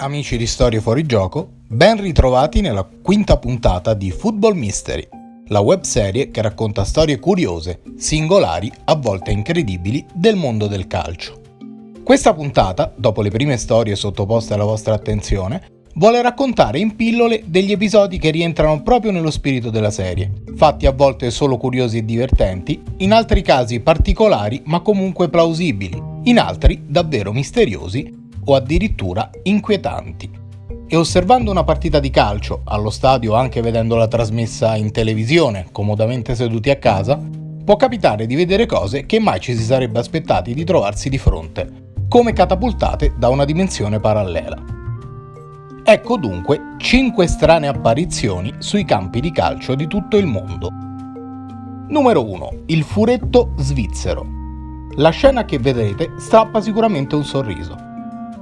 amici di Storie Fuori Gioco, ben ritrovati nella quinta puntata di Football Mystery, la webserie che racconta storie curiose, singolari, a volte incredibili, del mondo del calcio. Questa puntata, dopo le prime storie sottoposte alla vostra attenzione, vuole raccontare in pillole degli episodi che rientrano proprio nello spirito della serie, fatti a volte solo curiosi e divertenti, in altri casi particolari ma comunque plausibili, in altri davvero misteriosi o addirittura inquietanti. E osservando una partita di calcio, allo stadio o anche vedendola trasmessa in televisione, comodamente seduti a casa, può capitare di vedere cose che mai ci si sarebbe aspettati di trovarsi di fronte, come catapultate da una dimensione parallela. Ecco dunque 5 strane apparizioni sui campi di calcio di tutto il mondo. Numero 1. Il furetto svizzero. La scena che vedrete strappa sicuramente un sorriso.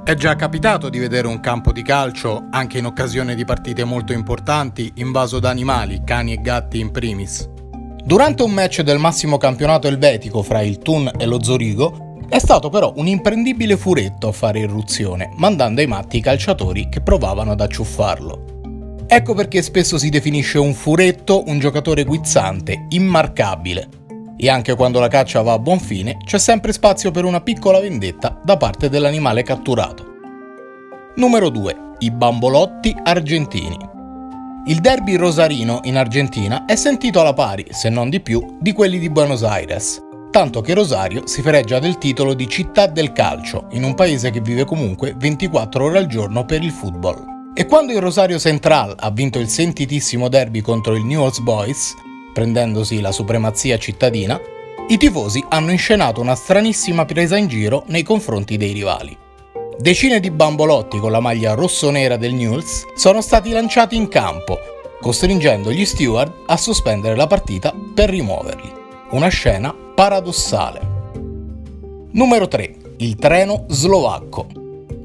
È già capitato di vedere un campo di calcio, anche in occasione di partite molto importanti, invaso da animali, cani e gatti in primis. Durante un match del massimo campionato elvetico fra il Thun e lo Zurigo, è stato però un imprendibile furetto a fare irruzione, mandando ai matti i calciatori che provavano ad acciuffarlo. Ecco perché spesso si definisce un furetto un giocatore guizzante, immarcabile. E anche quando la caccia va a buon fine, c'è sempre spazio per una piccola vendetta da parte dell'animale catturato. Numero 2. I bambolotti argentini. Il derby rosarino in Argentina è sentito alla pari, se non di più, di quelli di Buenos Aires. Tanto che Rosario si fregia del titolo di città del calcio, in un paese che vive comunque 24 ore al giorno per il football. E quando il Rosario Central ha vinto il sentitissimo derby contro il Newell's Boys, prendendosi la supremazia cittadina, i tifosi hanno inscenato una stranissima presa in giro nei confronti dei rivali. Decine di bambolotti con la maglia rossonera del Newell's sono stati lanciati in campo, costringendo gli steward a sospendere la partita per rimuoverli. Una scena paradossale. Numero 3. Il treno slovacco.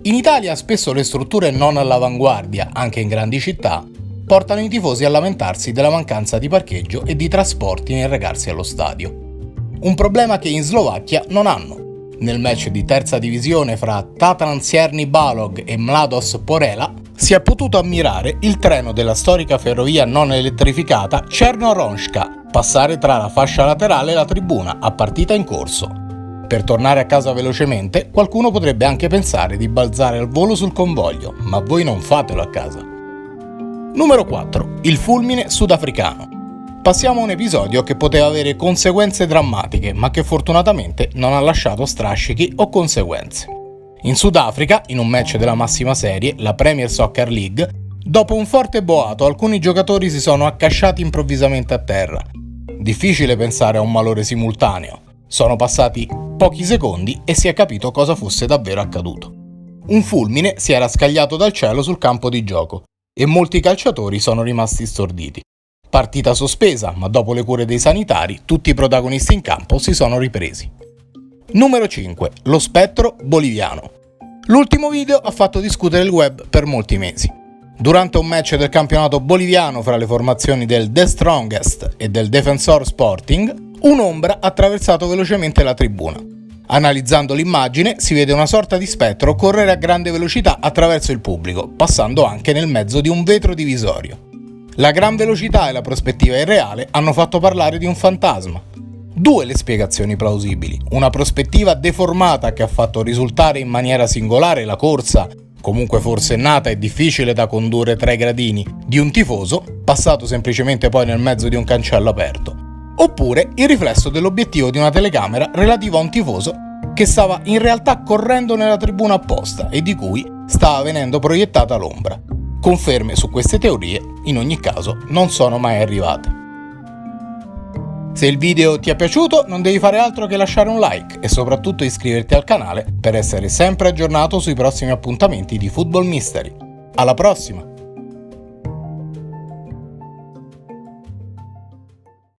In Italia spesso le strutture non all'avanguardia, anche in grandi città, portano i tifosi a lamentarsi della mancanza di parcheggio e di trasporti nel recarsi allo stadio. Un problema che in Slovacchia non hanno. Nel match di terza divisione fra Tatran Sierni Balog e Mladost Porela si è potuto ammirare il treno della storica ferrovia non elettrificata Černoronška passare tra la fascia laterale e la tribuna a partita in corso. Per tornare a casa velocemente, qualcuno potrebbe anche pensare di balzare al volo sul convoglio, ma voi non fatelo a casa. Numero 4. Il fulmine sudafricano. Passiamo a un episodio che poteva avere conseguenze drammatiche, ma che fortunatamente non ha lasciato strascichi o conseguenze. In Sudafrica, in un match della massima serie, la Premier Soccer League, dopo un forte boato alcuni giocatori si sono accasciati improvvisamente a terra. Difficile pensare a un malore simultaneo. Sono passati pochi secondi e si è capito cosa fosse davvero accaduto. Un fulmine si era scagliato dal cielo sul campo di gioco e molti calciatori sono rimasti storditi. Partita sospesa, ma dopo le cure dei sanitari, tutti i protagonisti in campo si sono ripresi. Numero 5. Lo spettro boliviano. L'ultimo video ha fatto discutere il web per molti mesi. Durante un match del campionato boliviano fra le formazioni del The Strongest e del Defensor Sporting, un'ombra ha attraversato velocemente la tribuna. Analizzando l'immagine si vede una sorta di spettro correre a grande velocità attraverso il pubblico, passando anche nel mezzo di un vetro divisorio. La gran velocità e la prospettiva irreale hanno fatto parlare di un fantasma. 2 le spiegazioni plausibili: una prospettiva deformata che ha fatto risultare in maniera singolare la corsa, comunque forsennata e difficile da condurre tra i gradini, di un tifoso, passato semplicemente poi nel mezzo di un cancello aperto. Oppure il riflesso dell'obiettivo di una telecamera relativo a un tifoso che stava in realtà correndo nella tribuna apposta e di cui stava venendo proiettata l'ombra. Conferme su queste teorie, in ogni caso, non sono mai arrivate. Se il video ti è piaciuto, non devi fare altro che lasciare un like e soprattutto iscriverti al canale per essere sempre aggiornato sui prossimi appuntamenti di Football Mystery. Alla prossima!